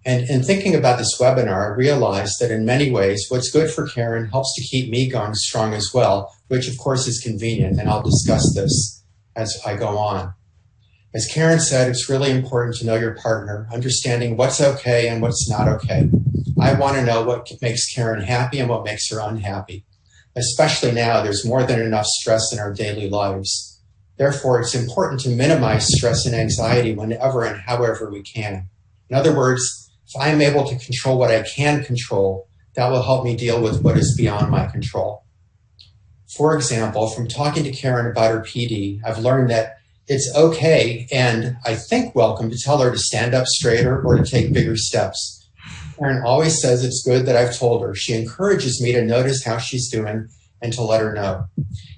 E: And in thinking about this webinar, I realized that in many ways, what's good for Karen helps to keep me going strong as well, which of course is convenient, and I'll discuss this as I go on. As Karen said, it's really important to know your partner, understanding what's okay and what's not okay. I want to know what makes Karen happy and what makes her unhappy. Especially now, there's more than enough stress in our daily lives. Therefore, it's important to minimize stress and anxiety whenever and however we can. In other words, if I am able to control what I can control, that will help me deal with what is beyond my control. For example, from talking to Karen about her PD, I've learned that it's okay and I think welcome to tell her to stand up straighter or to take bigger steps. Karen always says it's good that I've told her. She encourages me to notice how she's doing and to let her know.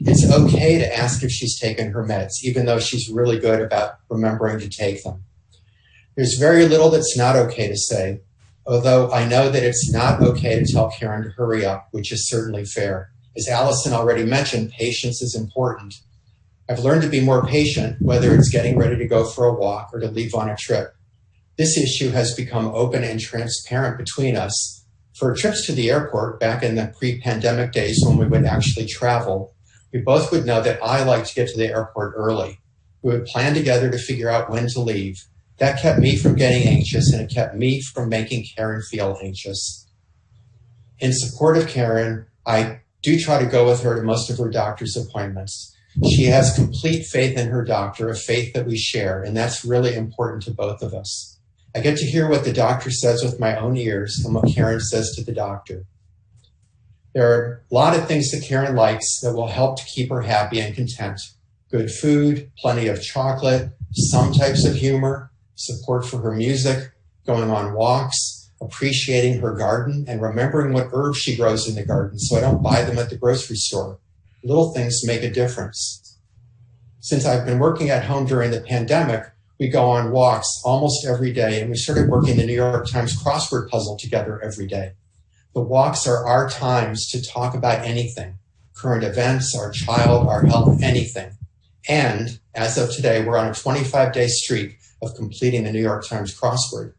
E: It's okay to ask if she's taken her meds, even though she's really good about remembering to take them. There's very little that's not okay to say, although I know that it's not okay to tell Karen to hurry up, which is certainly fair. As Allison already mentioned, patience is important. I've learned to be more patient, whether it's getting ready to go for a walk or to leave on a trip. This issue has become open and transparent between us. For trips to the airport back in the pre-pandemic days when we would actually travel, we both would know that I like to get to the airport early. We would plan together to figure out when to leave. That kept me from getting anxious, and it kept me from making Karen feel anxious. In support of Karen, I do try to go with her to most of her doctor's appointments. She has complete faith in her doctor, a faith that we share, and that's really important to both of us. I get to hear what the doctor says with my own ears and what Karen says to the doctor. There are a lot of things that Karen likes that will help to keep her happy and content. Good food, plenty of chocolate, some types of humor, support for her music, going on walks, appreciating her garden, and remembering what herbs she grows in the garden so I don't buy them at the grocery store. Little things make a difference. Since I've been working at home during the pandemic, we go on walks almost every day, and we started working the New York Times crossword puzzle together every day. The walks are our times to talk about anything, current events, our child, our health, anything. And as of today, we're on a 25-day streak of completing the New York Times crossword.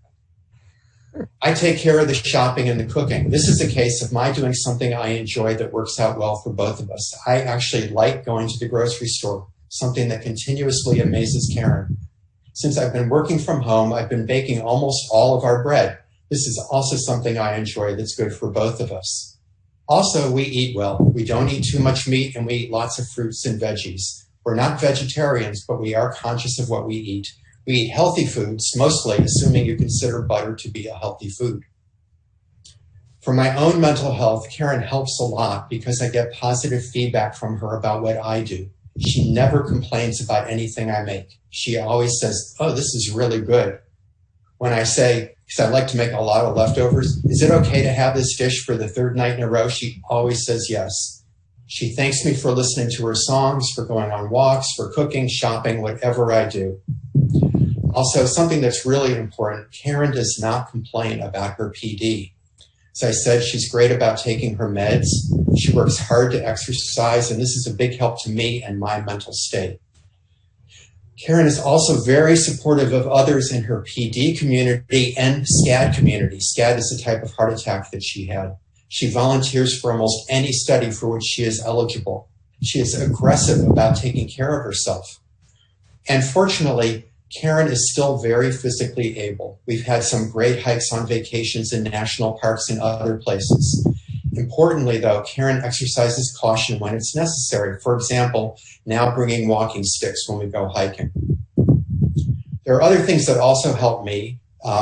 E: I take care of the shopping and the cooking. This is a case of my doing something I enjoy that works out well for both of us. I actually like going to the grocery store, something that continuously amazes Karen. Since I've been working from home, I've been baking almost all of our bread. This is also something I enjoy that's good for both of us. Also, we eat well. We don't eat too much meat, and we eat lots of fruits and veggies. We're not vegetarians, but we are conscious of what we eat. We eat healthy foods, mostly, assuming you consider butter to be a healthy food. For my own mental health, Karen helps a lot because I get positive feedback from her about what I do. She never complains about anything I make. She always says, oh, this is really good. When I say, because I like to make a lot of leftovers, is it okay to have this dish for the third night in a row? She always says yes. She thanks me for listening to her songs, for going on walks, for cooking, shopping, whatever I do. Also, something that's really important, Karen does not complain about her PD. As I said, she's great about taking her meds. She works hard to exercise, and this is a big help to me and my mental state. Karen is also very supportive of others in her PD community and SCAD community. SCAD is the type of heart attack that she had. She volunteers for almost any study for which she is eligible. She is aggressive about taking care of herself. And fortunately, Karen is still very physically able. We've had some great hikes on vacations in national parks and other places. Importantly, though, Karen exercises caution when it's necessary. For example, now bringing walking sticks when we go hiking. There are other things that also help me.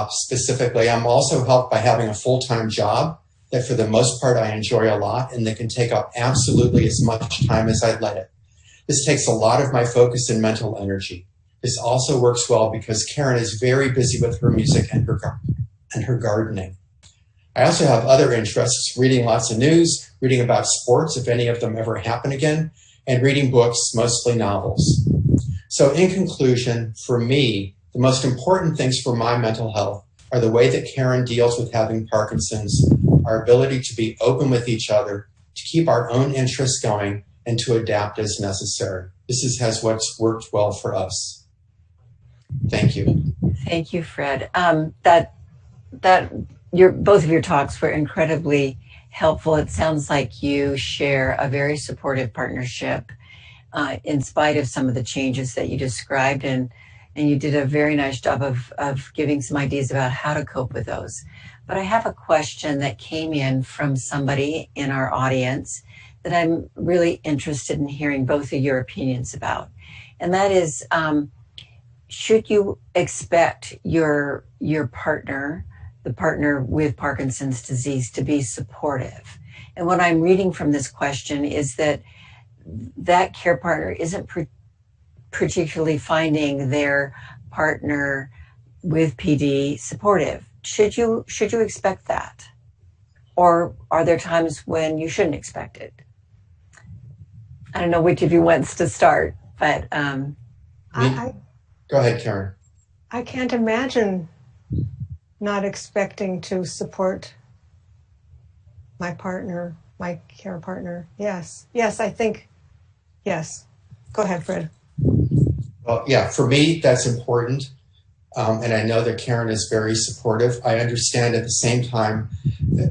E: Specifically, I'm also helped by having a full-time job that for the most part I enjoy a lot and that can take up absolutely as much time as I'd let it. This takes a lot of my focus and mental energy. This also works well because Karen is very busy with her music and her gardening. I also have other interests, reading lots of news, reading about sports, if any of them ever happen again, and reading books, mostly novels. So in conclusion, for me, the most important things for my mental health are the way that Karen deals with having Parkinson's, our ability to be open with each other, to keep our own interests going, and to adapt as necessary. This has what's worked well for us. Thank you.
A: Thank you, Fred. Both of your talks were incredibly helpful. It sounds like you share a very supportive partnership in spite of some of the changes that you described, and you did a very nice job of giving some ideas about how to cope with those. But I have a question that came in from somebody in our audience that I'm really interested in hearing both of your opinions about. And that is, should you expect your partner, the partner with Parkinson's disease, to be supportive? And what I'm reading from this question is that care partner isn't particularly finding their partner with PD supportive. Should you expect that? Or are there times when you shouldn't expect it? I don't know which of you wants to start, but
E: go ahead, Karen.
D: I can't imagine not expecting to support my partner, my care partner. Yes, I think, yes. Go ahead, Fred.
E: Well, yeah, for me, that's important. And I know that Karen is very supportive. I understand at the same time,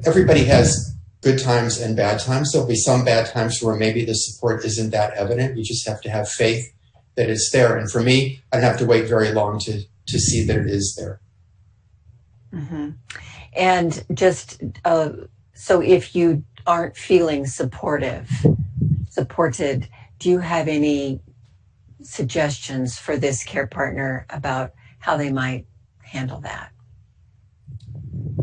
E: everybody has good times and bad times. There'll be some bad times where maybe the support isn't that evident. You just have to have faith that it's there. And for me, I don't have to wait very long to see that it is there.
A: Mm-hmm. And just so if you aren't feeling supported, do you have any suggestions for this care partner about how they might handle that?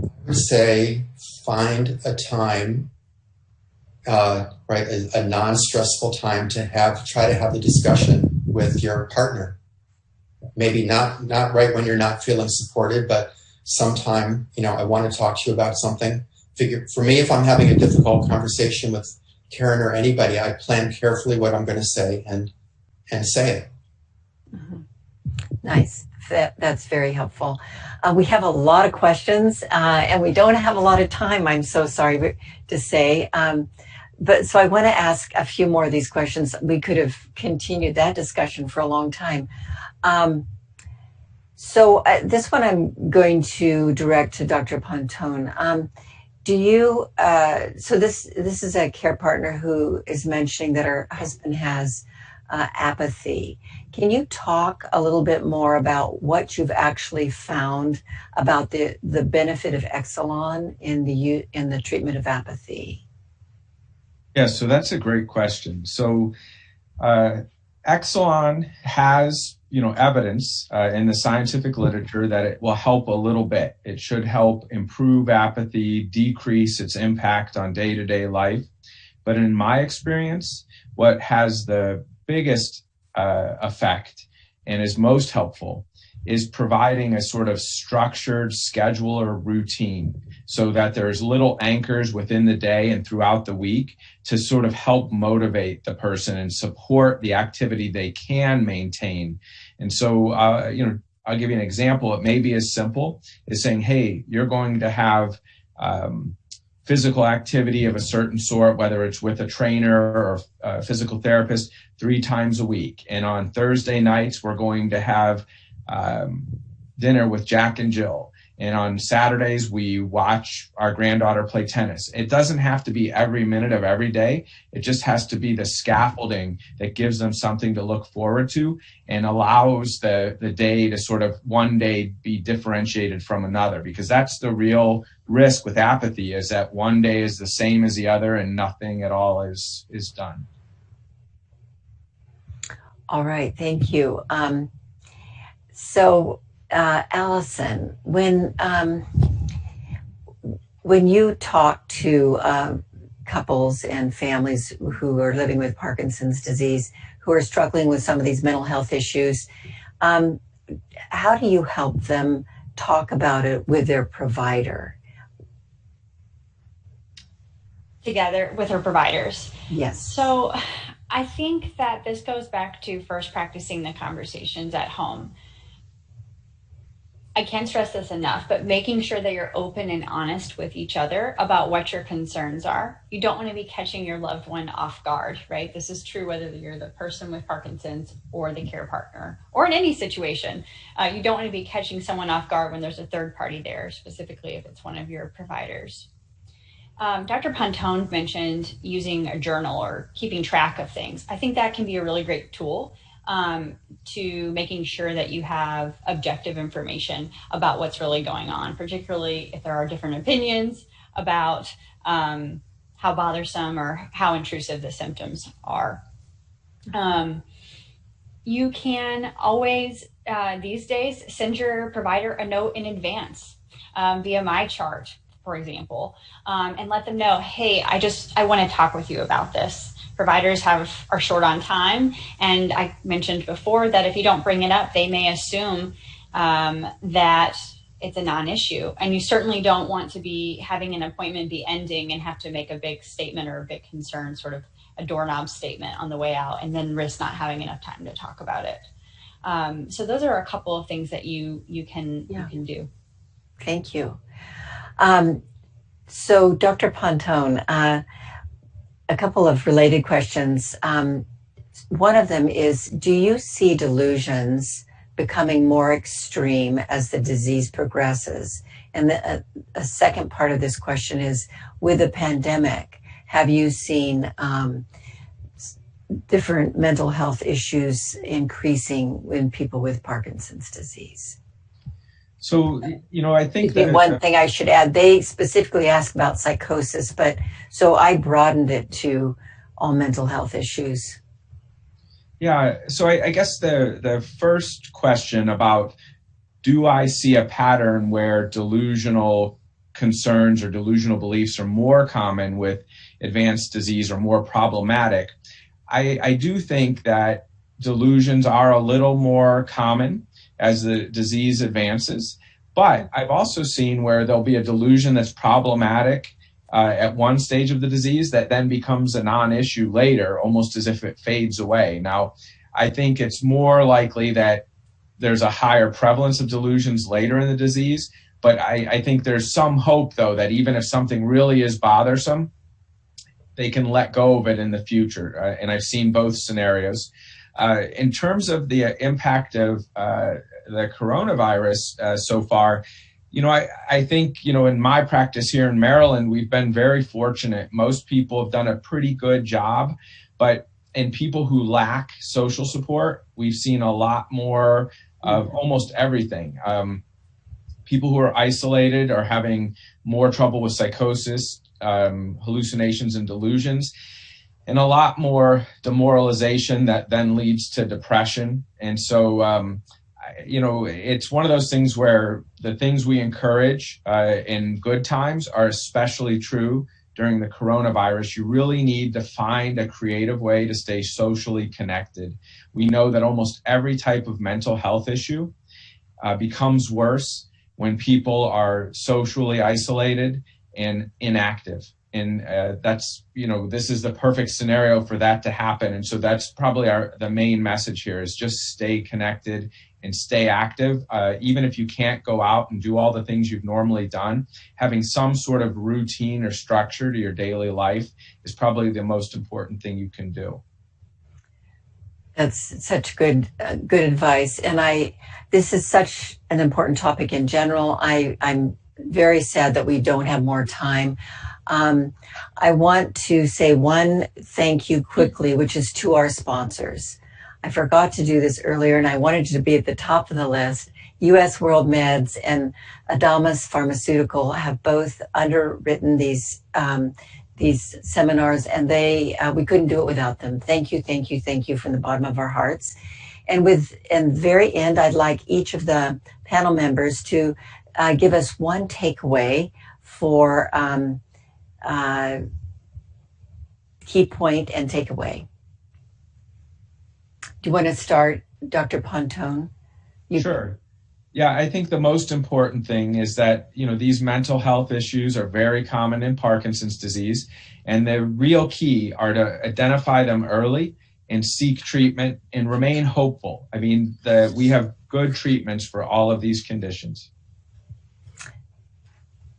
E: I would say find a time, a non-stressful time to try to have the discussion with your partner. Maybe not right when you're not feeling supported, but sometime, I want to talk to you about something. For me, if I'm having a difficult conversation with Karen or anybody, I plan carefully what I'm going to say and say it.
A: Mm-hmm. Nice. That's very helpful. We have a lot of questions and we don't have a lot of time, I'm so sorry to say. But so I want to ask a few more of these questions. We could have continued that discussion for a long time. So this one I'm going to direct to Dr. Pontone. So this is a care partner who is mentioning that her husband has apathy. Can you talk a little bit more about what you've actually found about the benefit of Exelon in the treatment of apathy?
B: Yeah, so that's a great question. So Exelon has, evidence in the scientific literature that it will help a little bit. It should help improve apathy, decrease its impact on day-to-day life. But in my experience, what has the biggest effect and is most helpful is providing a sort of structured schedule or routine so that there's little anchors within the day and throughout the week to sort of help motivate the person and support the activity they can maintain. And so, I'll give you an example. It may be as simple as saying, hey, you're going to have physical activity of a certain sort, whether it's with a trainer or a physical therapist, 3 times a week. And on Thursday nights, we're going to have dinner with Jack and Jill. And on Saturdays, we watch our granddaughter play tennis. It doesn't have to be every minute of every day. It just has to be the scaffolding that gives them something to look forward to and allows the day to sort of one day be differentiated from another, because that's the real risk with apathy, is that one day is the same as the other and nothing at all is done.
A: All right, thank you. So Allison, when you talk to couples and families who are living with Parkinson's disease, who are struggling with some of these mental health issues, how do you help them talk about it with their provider?
C: Together with their providers.
A: Yes.
C: So I think that this goes back to first practicing the conversations at home. I can't stress this enough, but making sure that you're open and honest with each other about what your concerns are. You don't want to be catching your loved one off guard, right? This is true whether you're the person with Parkinson's or the care partner, or in any situation. You don't want to be catching someone off guard when there's a third party there, specifically if it's one of your providers. Dr. Pontone mentioned using a journal or keeping track of things. I think that can be a really great tool to making sure that you have objective information about what's really going on, particularly if there are different opinions about how bothersome or how intrusive the symptoms are. You can always, these days, send your provider a note in advance via MyChart, for example, and let them know, hey, I want to talk with you about this. Providers are short on time. And I mentioned before that if you don't bring it up, they may assume that it's a non-issue. And you certainly don't want to be having an appointment be ending and have to make a big statement or a big concern, sort of a doorknob statement on the way out, and then risk not having enough time to talk about it. So those are a couple of things that you can do.
A: Thank you. So Dr. Pontone, a couple of related questions. One of them is, do you see delusions becoming more extreme as the disease progresses? And a second part of this question is, with the pandemic, have you seen different mental health issues increasing in people with Parkinson's disease?
B: So, I think that
A: one thing I should add, they specifically asked about psychosis, but so I broadened it to all mental health issues.
B: Yeah. So I guess the first question about, do I see a pattern where delusional concerns or delusional beliefs are more common with advanced disease or more problematic? I do think that delusions are a little more common as the disease advances. But I've also seen where there'll be a delusion that's problematic at one stage of the disease that then becomes a non-issue later, almost as if it fades away. Now, I think it's more likely that there's a higher prevalence of delusions later in the disease, but I think there's some hope, though, that even if something really is bothersome, they can let go of it in the future. And I've seen both scenarios. In terms of the impact of the coronavirus so far, I think, in my practice here in Maryland, we've been very fortunate. Most people have done a pretty good job, but in people who lack social support, we've seen a lot more of almost everything. People who are isolated are having more trouble with psychosis, hallucinations and delusions, and a lot more demoralization that then leads to depression. And so, it's one of those things where the things we encourage in good times are especially true during the coronavirus. You really need to find a creative way to stay socially connected. We know that almost every type of mental health issue becomes worse when people are socially isolated and inactive. And that's, this is the perfect scenario for that to happen. And so that's probably the main message here is just stay connected and stay active. Even if you can't go out and do all the things you've normally done, having some sort of routine or structure to your daily life is probably the most important thing you can do.
A: That's such good advice. And this is such an important topic in general. I'm very sad that we don't have more time. I want to say one thank you quickly, which is to our sponsors. I forgot to do this earlier, and I wanted to be at the top of the list. U.S. World Meds and Adamas Pharmaceutical have both underwritten these seminars, and we couldn't do it without them. Thank you, thank you, thank you from the bottom of our hearts. And the very end, I'd like each of the panel members to give us one takeaway for key point and takeaway. Do you want to start, Dr. Pontone?
B: Sure. Yeah, I think the most important thing is that, these mental health issues are very common in Parkinson's disease, and the real key are to identify them early and seek treatment and remain hopeful. I mean, we have good treatments for all of these conditions.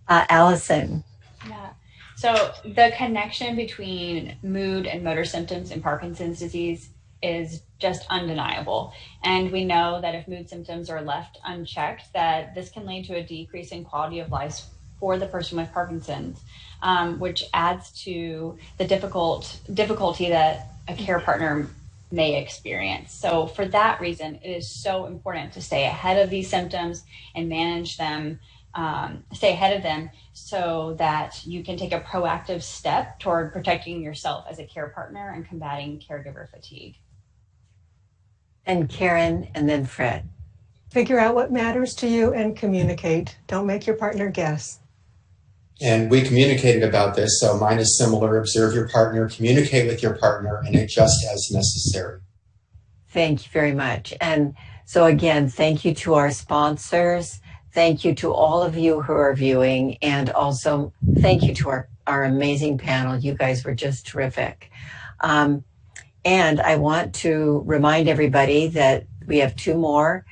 A: Allison.
C: Yeah. So the connection between mood and motor symptoms in Parkinson's disease is just undeniable. And we know that if mood symptoms are left unchecked, that this can lead to a decrease in quality of life for the person with Parkinson's, which adds to the difficulty that a care partner may experience. So for that reason, it is so important to stay ahead of these symptoms and manage them, stay ahead of them so that you can take a proactive step toward protecting yourself as a care partner and combating caregiver fatigue.
A: And Karen, and then Fred.
D: Figure out what matters to you and communicate. Don't make your partner guess.
E: And we communicated about this, so mine is similar. Observe your partner, communicate with your partner, and adjust as necessary.
A: Thank you very much. And so again, thank you to our sponsors. Thank you to all of you who are viewing, and also thank you to our amazing panel. You guys were just terrific. And I want to remind everybody that we have 2 more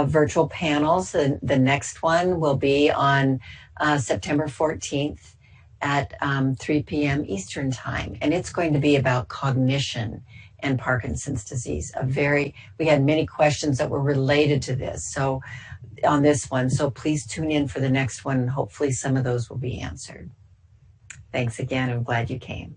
A: virtual panels. The next one will be on September 14th at 3 p.m. Eastern Time. And it's going to be about cognition and Parkinson's disease. We had many questions that were related to this. So on this one, so please tune in for the next one. And hopefully some of those will be answered. Thanks again. I'm glad you came.